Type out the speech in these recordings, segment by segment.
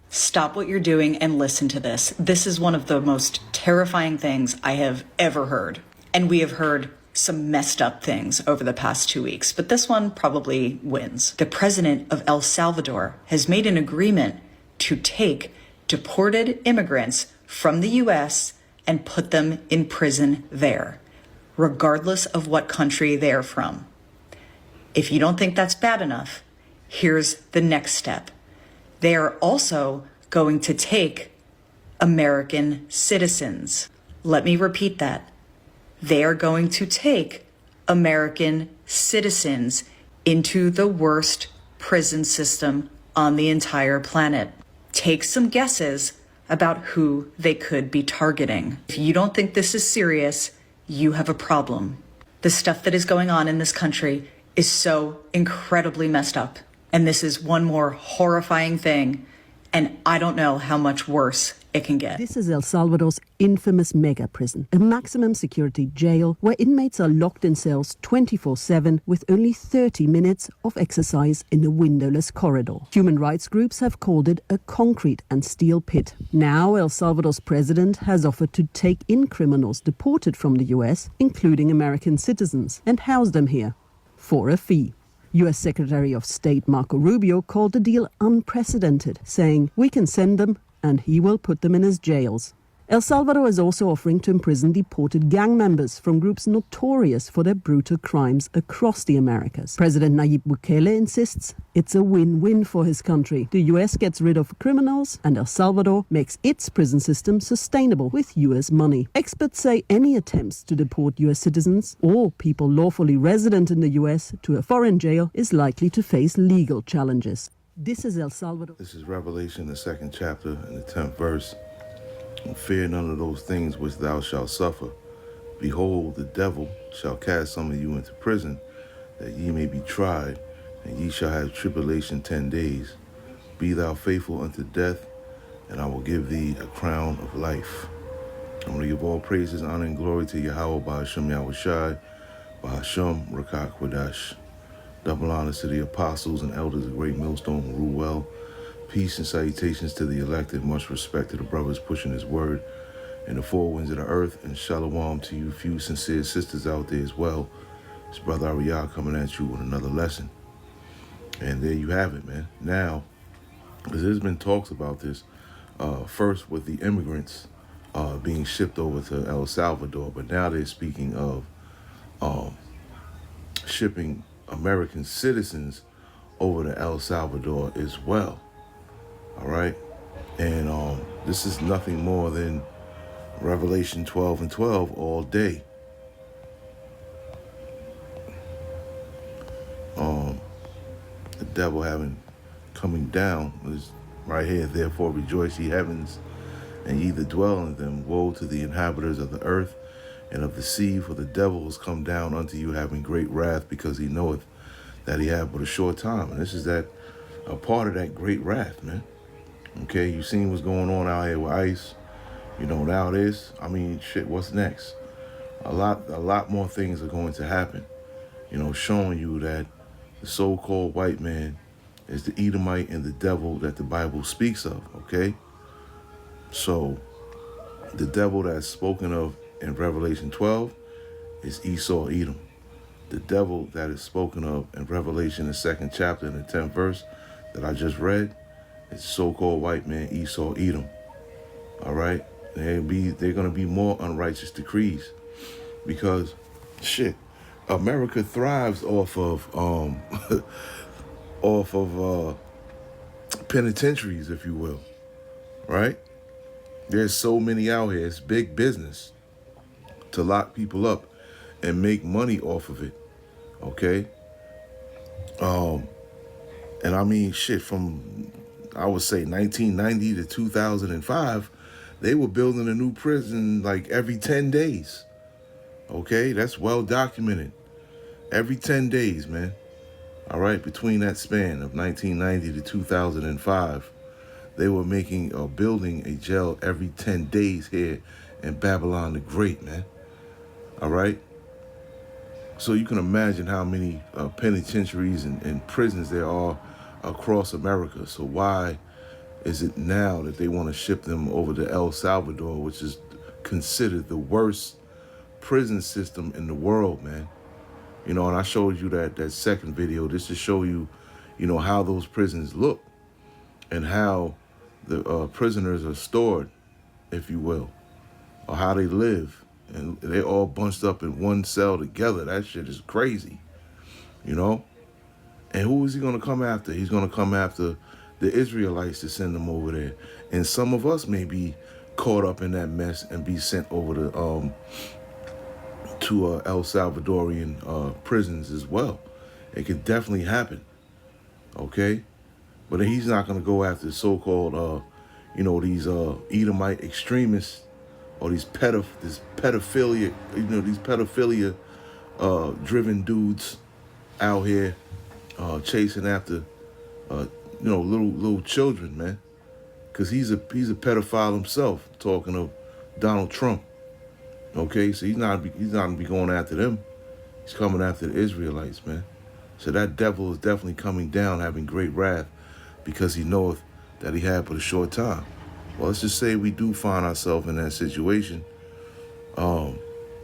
Stop what you're doing and listen to this. This is one of the most terrifying things I have ever heard. And we have heard some messed up things over the past 2 weeks, but this one probably wins. The president of El Salvador has made an agreement to take deported immigrants from the US and put them in prison there, regardless of what country they're from. If you don't think that's bad enough, here's the next step. They are also going to take American citizens. Let me repeat that. They are going to take American citizens into the worst prison system on the entire planet. Take some guesses about who they could be targeting. If you don't think this is serious, you have a problem. The stuff that is going on in this country is so incredibly messed up. And this is one more horrifying thing, and I don't know how much worse it can get. This is El Salvador's infamous mega prison, a maximum security jail where inmates are locked in cells 24/7 with only 30 minutes of exercise in a windowless corridor. Human rights groups have called it a concrete and steel pit. Now El Salvador's president has offered to take in criminals deported from the US, including American citizens, and house them here for a fee. US Secretary of State Marco Rubio called the deal unprecedented, saying, "We can send them and he will put them in his jails." El Salvador is also offering to imprison deported gang members from groups notorious for their brutal crimes across the Americas. President Nayib Bukele insists it's a win-win for his country. The US gets rid of criminals and El Salvador makes its prison system sustainable with US money. Experts say any attempts to deport US citizens or people lawfully resident in the US to a foreign jail is likely to face legal challenges. This is El Salvador. This is Revelation, the 2nd chapter and the 10th verse. And fear none of those things which thou shalt suffer. Behold, the devil shall cast some of you into prison, that ye may be tried, and ye shall have tribulation 10 days. Be thou faithful unto death, and I will give thee a crown of life. I'm going to give all praises, honor, and glory to YAHAWAH, BaHashem YAHWAHSHI, BaHashem Rakak Kwadash. Double honors to the apostles and elders of Great Millstone who rule well. Peace and salutations to the elected. Much respect to the brothers pushing his word in the four winds of the earth. And shalom to you few sincere sisters out there as well. It's Brother Ariah coming at you with another lesson. And there you have it, man. Now, because there's been talks about this, first with the immigrants being shipped over to El Salvador, but now they're speaking of shipping American citizens over to El Salvador as well. All right. And this is nothing more than Revelation 12 and 12 all day. The devil coming down is right here. Therefore rejoice, ye heavens, and ye that dwell in them. Woe to the inhabitants of the earth and of the sea, for the devil is come down unto you having great wrath, because he knoweth that he hath but a short time. And this is a part of that great wrath, man. Okay, you seen what's going on out here with ICE. You know, now this, I mean, shit, what's next? A lot more things are going to happen, you know, showing you that the so-called white man is the Edomite and the devil that the Bible speaks of, okay? So the devil that's spoken of in Revelation 12 is Esau, Edom. The devil that is spoken of in Revelation, the 2nd chapter and the 10th verse that I just read, is so-called white man Esau, Edom. All right? They're going to be more unrighteous decrees because, shit, America thrives off of penitentiaries, if you will, right? There's so many out here. It's big business to lock people up and make money off of it, okay? And I mean, shit, from, I would say 1990 to 2005, they were building a new prison like every 10 days, okay? That's well documented. Every 10 days, man. All right, between that span of 1990 to 2005, they were building a jail every 10 days here in Babylon the Great, man. All right? So you can imagine how many penitentiaries and prisons there are across America. So why is it now that they want to ship them over to El Salvador, which is considered the worst prison system in the world, man. You know, and I showed you that second video just to show you, you know, how those prisons look and how the prisoners are stored, if you will, or how they live. And they all bunched up in one cell together. That shit is crazy, you know? And who is he going to come after? He's going to come after the Israelites to send them over there. And some of us may be caught up in that mess and be sent over to El Salvadorian prisons as well. It could definitely happen, okay? But he's not going to go after so-called, you know, these Edomite extremists or these pedophilia, you know, these pedophilia driven dudes out here chasing after, you know, little children, man. Because he's a pedophile himself, talking of Donald Trump. Okay, so he's not gonna be going after them. He's coming after the Israelites, man. So that devil is definitely coming down, having great wrath, because he knoweth that he had but a short time. Well, let's just say we do find ourselves in that situation. You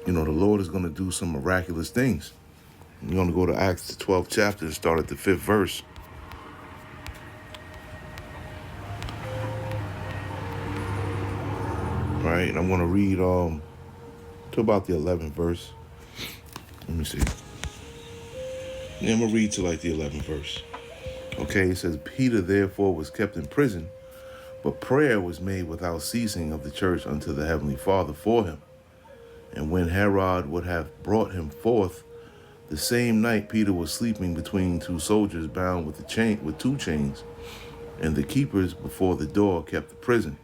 know, the Lord is going to do some miraculous things. We're going to go to Acts, the 12th chapter, and start at the 5th verse. All right, and I'm going to read to about the 11th verse. Let me see. Yeah, I'm going to read to like the 11th verse. Okay, it says, Peter therefore was kept in prison, but prayer was made without ceasing of the church unto the Heavenly Father for him. And when Herod would have brought him forth, the same night Peter was sleeping between two soldiers bound with two chains, and the keepers before the door kept the prison.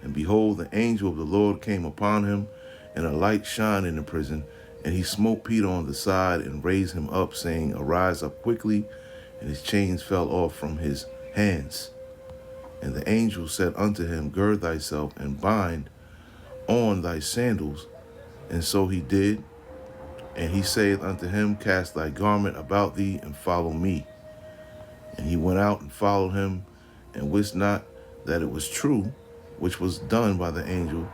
And behold, the angel of the Lord came upon him, and a light shined in the prison, and he smote Peter on the side and raised him up, saying, Arise up quickly. And his chains fell off from his hands. And the angel said unto him, Gird thyself and bind on thy sandals. And so he did. And he saith unto him, Cast thy garment about thee and follow me. And he went out and followed him, and wist not that it was true, which was done by the angel,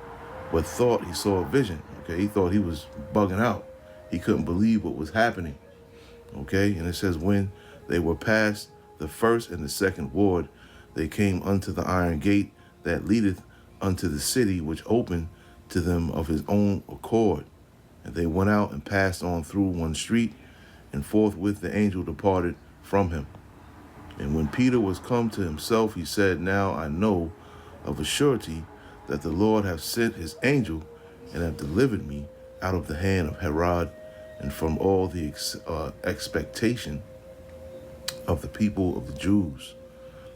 but thought he saw a vision. Okay, he thought he was bugging out. He couldn't believe what was happening. Okay, and it says, when they were past the first and the second ward, they came unto the iron gate that leadeth unto the city, which opened to them of his own accord. And they went out and passed on through one street, and forthwith the angel departed from him. And when Peter was come to himself, he said, Now I know of a surety that the Lord hath sent his angel, and hath delivered me out of the hand of Herod, and from all the expectation of the people of the Jews.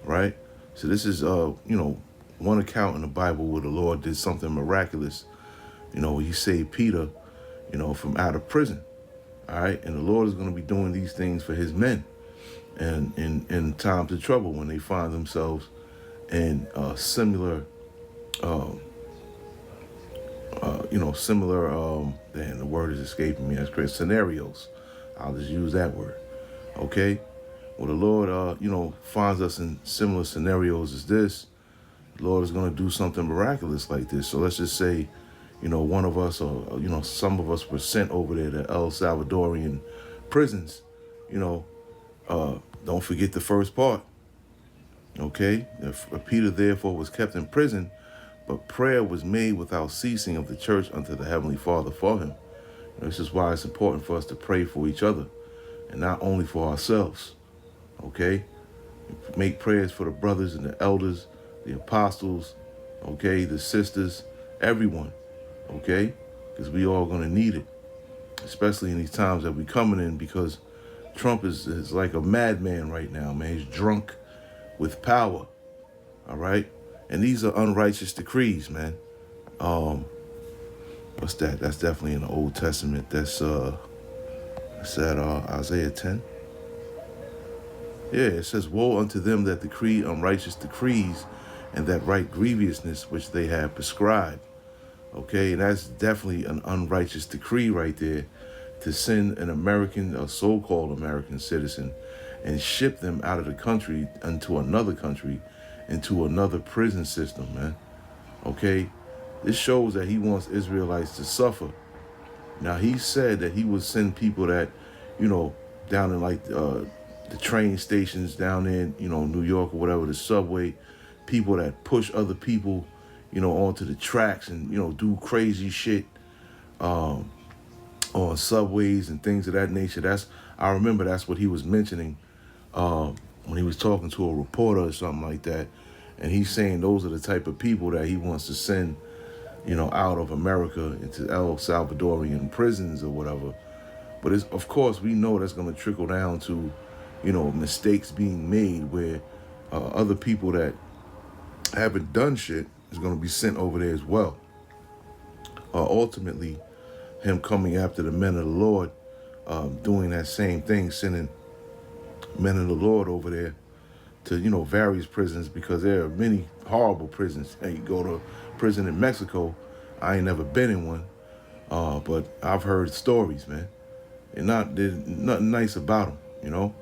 Right? So this is, you know, one account in the Bible where the Lord did something miraculous. You know, he saved Peter, you know, from out of prison. All right. And the Lord is going to be doing these things for his men. And in times of trouble, when they find themselves in similar, you know, similar, damn, the word is escaping me. That's great. Scenarios. I'll just use that word. Okay. Well, the Lord, you know, finds us in similar scenarios as this. The Lord is going to do something miraculous like this. So let's just say, you know, one of us, or, you know, some of us were sent over there to El Salvadorian prisons. You know, don't forget the first part. Okay. Peter therefore was kept in prison, but prayer was made without ceasing of the church unto the Heavenly Father for him. This is why it's important for us to pray for each other and not only for ourselves. Okay. Make prayers for the brothers and the elders, the apostles, okay, the sisters, everyone, okay, because we all going to need it, especially in these times that we're coming in, because Trump is like a madman right now, man. He's drunk with power, all right, and these are unrighteous decrees, man. What's that? That's definitely in the Old Testament. That's at Isaiah 10. Yeah, it says, Woe unto them that decree unrighteous decrees, and that write grievousness which they have prescribed. Okay, and that's definitely an unrighteous decree right there, to send an American, a so-called American citizen, and ship them out of the country into another country, into another prison system, man. Okay? This shows that he wants Israelites to suffer. Now, he said that he would send people that, down in like the train stations down in, New York or whatever, the subway, people that push other people, onto the tracks and, do crazy shit on subways and things of that nature. I remember that's what he was mentioning when he was talking to a reporter or something like that. And he's saying those are the type of people that he wants to send, out of America into El Salvadorian prisons or whatever. But of course, we know that's going to trickle down to, mistakes being made where other people that haven't done shit is going to be sent over there as well. Ultimately, him coming after the men of the Lord, doing that same thing, sending men of the Lord over there to, various prisons, because there are many horrible prisons. And you go to prison in Mexico. I ain't never been in one, but I've heard stories, man. There's nothing nice about them,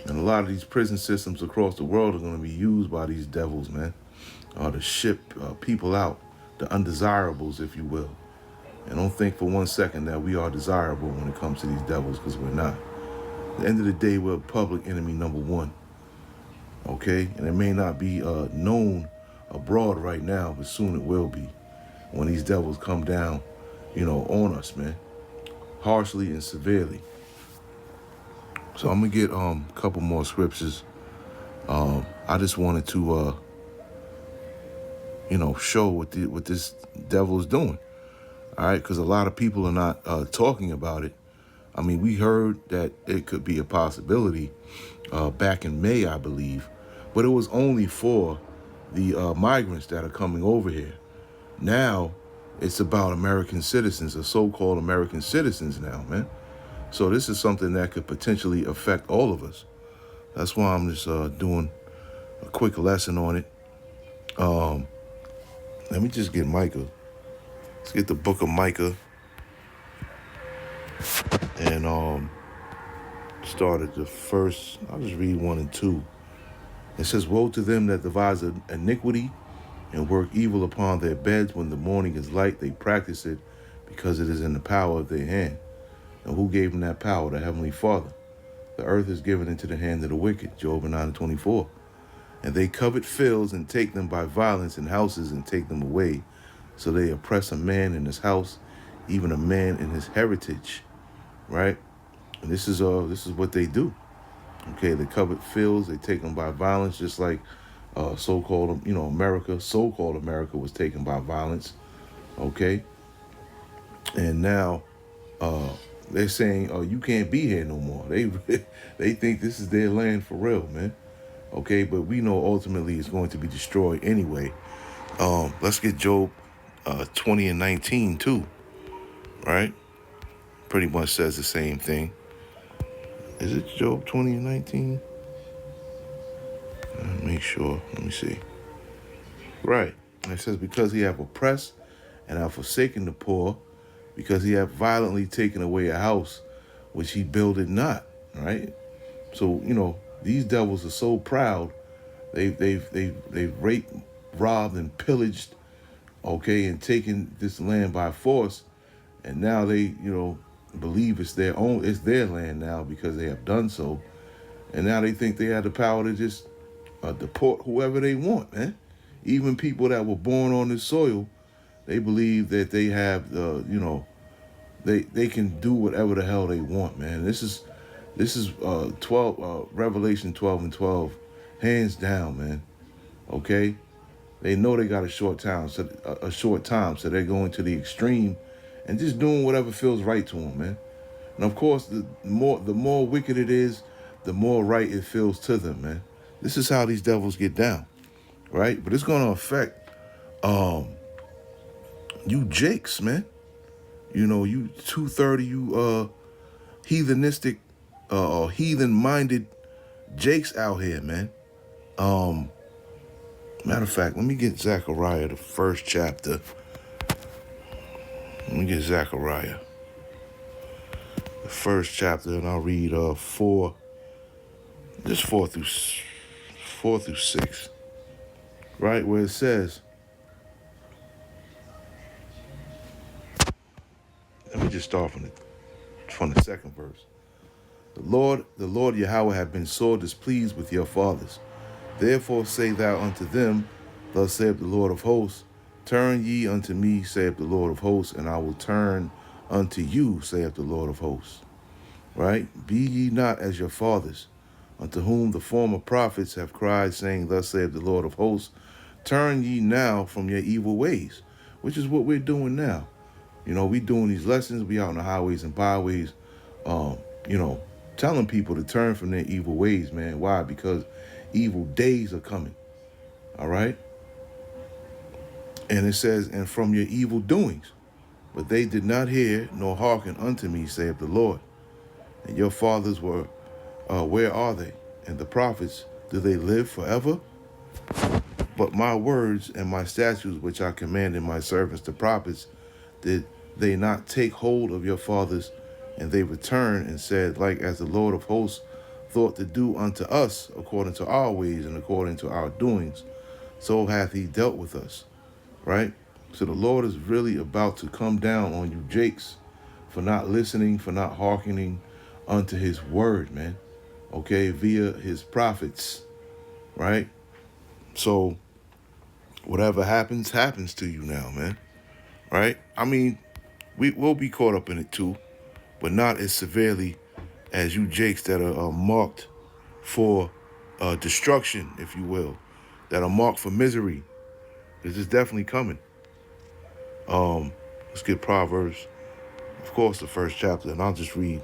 And a lot of these prison systems across the world are going to be used by these devils, man, to ship people out, the undesirables, if you will. And don't think for one second that we are desirable when it comes to these devils, because we're not. At the end of the day, we're public enemy number one. Okay? And it may not be known abroad right now, but soon it will be when these devils come down, on us, man. Harshly and severely. So I'm going to get a couple more scriptures. I just wanted to, show what this devil is doing. All right? Because a lot of people are not talking about it. I mean, we heard that it could be a possibility back in May, I believe. But it was only for the migrants that are coming over here. Now, it's about American citizens, or so-called American citizens now, man. So this is something that could potentially affect all of us. That's why I'm just doing a quick lesson on it. Let me just get Micah. Let's get the book of Micah. And start at the first. I'll just read 1 and 2. It says, "Woe to them that devise iniquity and work evil upon their beds. When the morning is light, they practice it, because it is in the power of their hand. And who gave them that power? The Heavenly Father. The earth is given into the hand of the wicked." Job 9:24. "And they covet fields and take them by violence, and houses and take them away. So they oppress a man in his house, even a man in his heritage." Right? And this is what they do. Okay, they covet fields, they take them by violence, just like so-called, America. So-called America was taken by violence. Okay, and now they're saying, "Oh, you can't be here no more." They think this is their land for real, man. Okay, but we know ultimately it's going to be destroyed anyway. Let's get Job 20 and 19 too. Right? Pretty much says the same thing. Is it Job 20 and 19? Make sure. Let me see. Right. It says, "Because he hath oppressed and hath forsaken the poor, because he hath violently taken away a house which he builded not." Right. So these devils are so proud. They've raped, robbed, and pillaged. Okay, and taken this land by force, and now they believe it's their land now because they have done so. And now they think they have the power to just deport whoever they want, man. Even people that were born on this soil, they believe that they have they can do whatever the hell they want, man. This is 12 Revelation 12 and 12, hands down, man. Okay, they know they got a short time, so they're going to the extreme and just doing whatever feels right to them, man. And of course, the more wicked it is, the more right it feels to them, man. This is how these devils get down, right? But it's going to affect you jakes, man. You 230, you heathenistic or heathen-minded jakes out here, man. Matter of fact, let me get Zechariah, the first chapter. Let me get Zechariah, the first chapter, and I'll read 4 through 6. right, where it says, let me just start from the second verse. The Lord Yahawah hath been sore displeased with your fathers. Therefore say thou unto them, thus saith the Lord of hosts, turn ye unto me, saith the Lord of hosts, and I will turn unto you, saith the Lord of hosts. Right? Be ye not as your fathers, unto whom the former prophets have cried, saying, thus saith the Lord of hosts, turn ye now from your evil ways, which is what we're doing now. You know, we doing these lessons, we out on the highways and byways, you know, telling people to turn from their evil ways, man. Why? Because evil days are coming. All right? And it says, and from your evil doings. But they did not hear nor hearken unto me, saith the Lord. And your fathers were, where are they? And the prophets, do they live forever? But my words and my statutes, which I commanded my servants the prophets, did they not take hold of your fathers? And they returned and said, like as the Lord of hosts thought to do unto us, according to our ways and according to our doings, so hath he dealt with us. Right? So the Lord is really about to come down on you jakes for not listening, for not hearkening unto his word, man. Okay, via his prophets. Right? So whatever happens, happens to you now, man. Right? I mean, we'll be caught up in it too, but not as severely as you jakes that are marked for destruction, if you will, that are marked for misery. This is definitely coming. Let's get Proverbs, of course, the first chapter, and I'll just read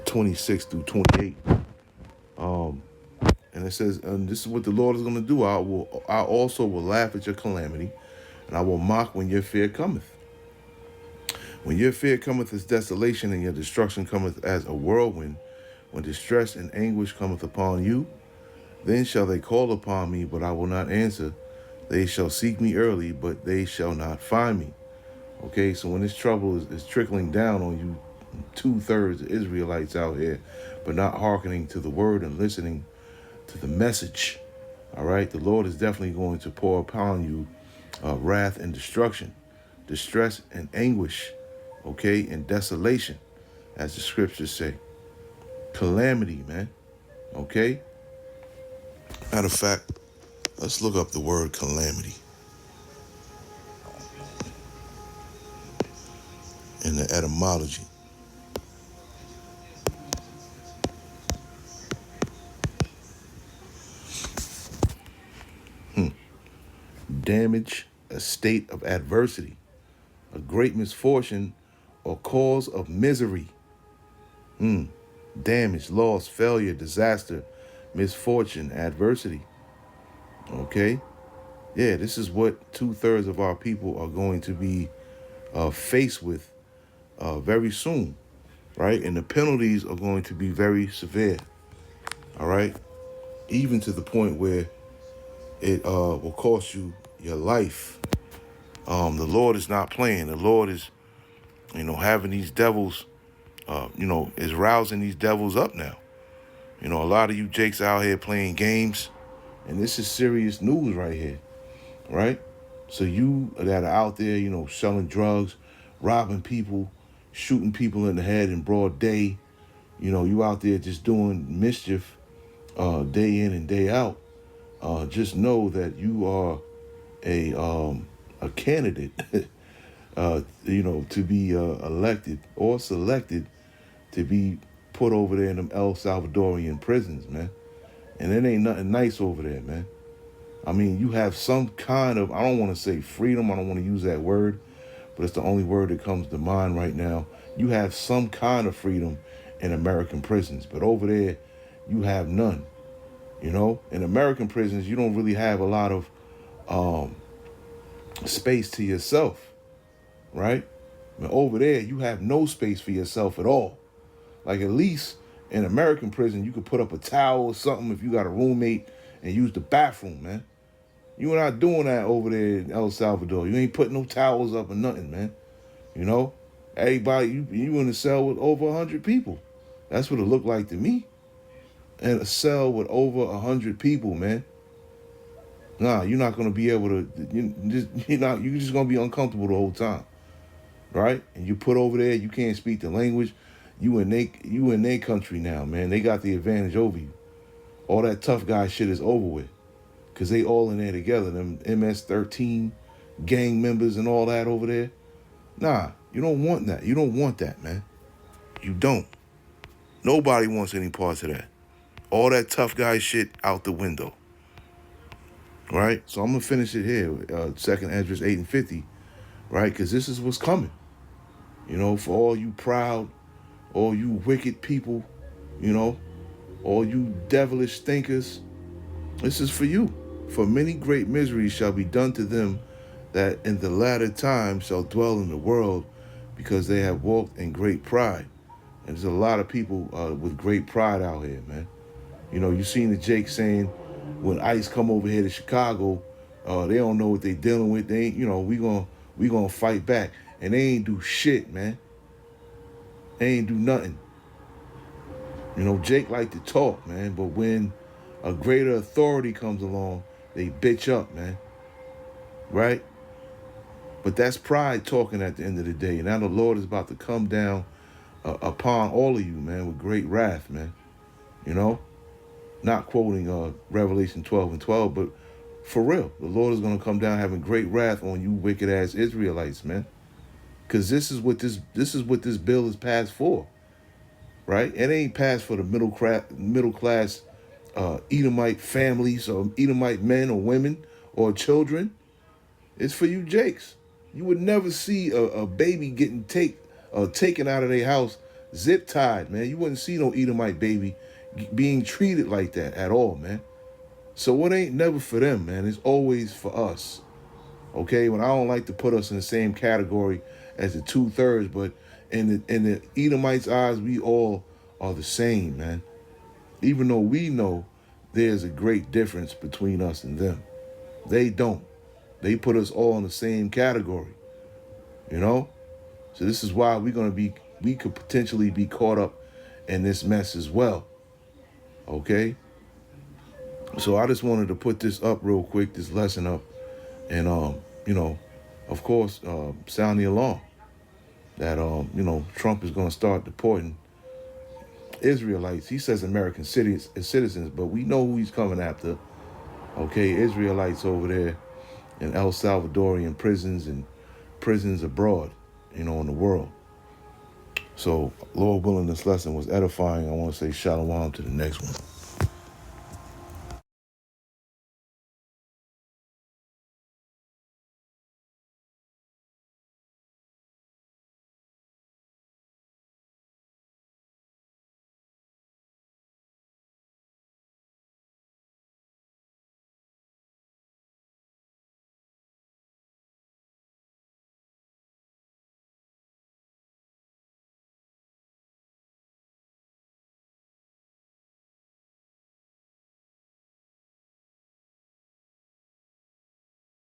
26 through 28. And it says, and this is what the Lord is going to do. I also will laugh at your calamity, and I will mock when your fear cometh. When your fear cometh as desolation, and your destruction cometh as a whirlwind, when distress and anguish cometh upon you, then shall they call upon me, but I will not answer. They shall seek me early, but they shall not find me. Okay, so when this trouble is trickling down on you, 2/3 of Israelites out here, but not hearkening to the word and listening to the message, all right, the Lord is definitely going to pour upon you wrath and destruction, distress and anguish, okay, and desolation, as the scriptures say. Calamity, man, okay? Matter of fact, let's look up the word calamity in the etymology. Damage, a state of adversity, a great misfortune or cause of misery. Damage, loss, failure, disaster, misfortune, adversity. Okay? Yeah, this is what 2/3 of our people are going to be faced with very soon, right? And the penalties are going to be very severe, all right? Even to the point where it will cost you your life. The Lord is not playing. The Lord is, having these devils, is rousing these devils up now. A lot of you jakes out here playing games, and this is serious news right here, right? So you that are out there, selling drugs, robbing people, shooting people in the head in broad day, you out there just doing mischief day in and day out. Just know that you are a candidate, to be elected or selected to be put over there in them El Salvadorian prisons, man. And it ain't nothing nice over there, man. I mean, you have some kind of, I don't want to say freedom, I don't want to use that word, but it's the only word that comes to mind right now. You have some kind of freedom in American prisons, but over there, you have none. In American prisons, you don't really have a lot of space to yourself, right? But over there, you have no space for yourself at all. Like, at least in American prison, you could put up a towel or something if you got a roommate and use the bathroom, man. You're not doing that over there in El Salvador. You ain't putting no towels up or nothing, man. Everybody, you in a cell with over 100 people. That's what it looked like to me. In a cell with over 100 people, man. Nah, you're not gonna be able to. You're just gonna be uncomfortable the whole time, right? And you put over there, you can't speak the language. You in their country now, man. They got the advantage over you. All that tough guy shit is over with, cause they all in there together. Them MS-13 gang members and all that over there. Nah, you don't want that. You don't want that, man. You don't. Nobody wants any parts of that. All that tough guy shit out the window. Right? So I'm going to finish it here. 2nd Esdras 8 and 50. Right? Because this is what's coming. You know, for all you proud, all you wicked people, you know, all you devilish thinkers, this is for you. For many great miseries shall be done to them that in the latter time shall dwell in the world, because they have walked in great pride. And there's a lot of people with great pride out here, man. You know, you seen the Jake saying, when ICE come over here to Chicago, they don't know what they dealing with. They ain't, you know, we gonna fight back. And they ain't do shit, man. They ain't do nothing. You know, Jake like to talk, man, but when a greater authority comes along, they bitch up, man. Right? But that's pride talking at the end of the day. And now the Lord is about to come down upon all of you, man, with great wrath, man. You know? Not quoting Revelation 12 and 12, but for real, the Lord is going to come down having great wrath on you wicked ass Israelites, man. Because this is what this bill is passed for, right? It ain't passed for the middle class Edomite families or Edomite men or women or children. It's for you Jakes. You would never see a baby getting taken out of their house zip tied, man. You wouldn't see no Edomite baby being treated like that at all, man. So it ain't never for them, man. It's always for us. Okay, when I don't like to put us in the same category as the 2/3, but in the Edomites' eyes, we all are the same, man. Even though we know there's a great difference between us and them. They don't. They put us all in the same category, you know? So this is why we could potentially be caught up in this mess as well, okay? So I just wanted to put this up real quick, this lesson up, and, you know, of course, sound the alarm that, you know, Trump is going to start deporting Israelites. He says American citizens, but we know who he's coming after, okay? Israelites over there in El Salvadorian prisons and prisons abroad, you know, in the world. So, Lord willing, this lesson was edifying. I want to say shalom to the next one.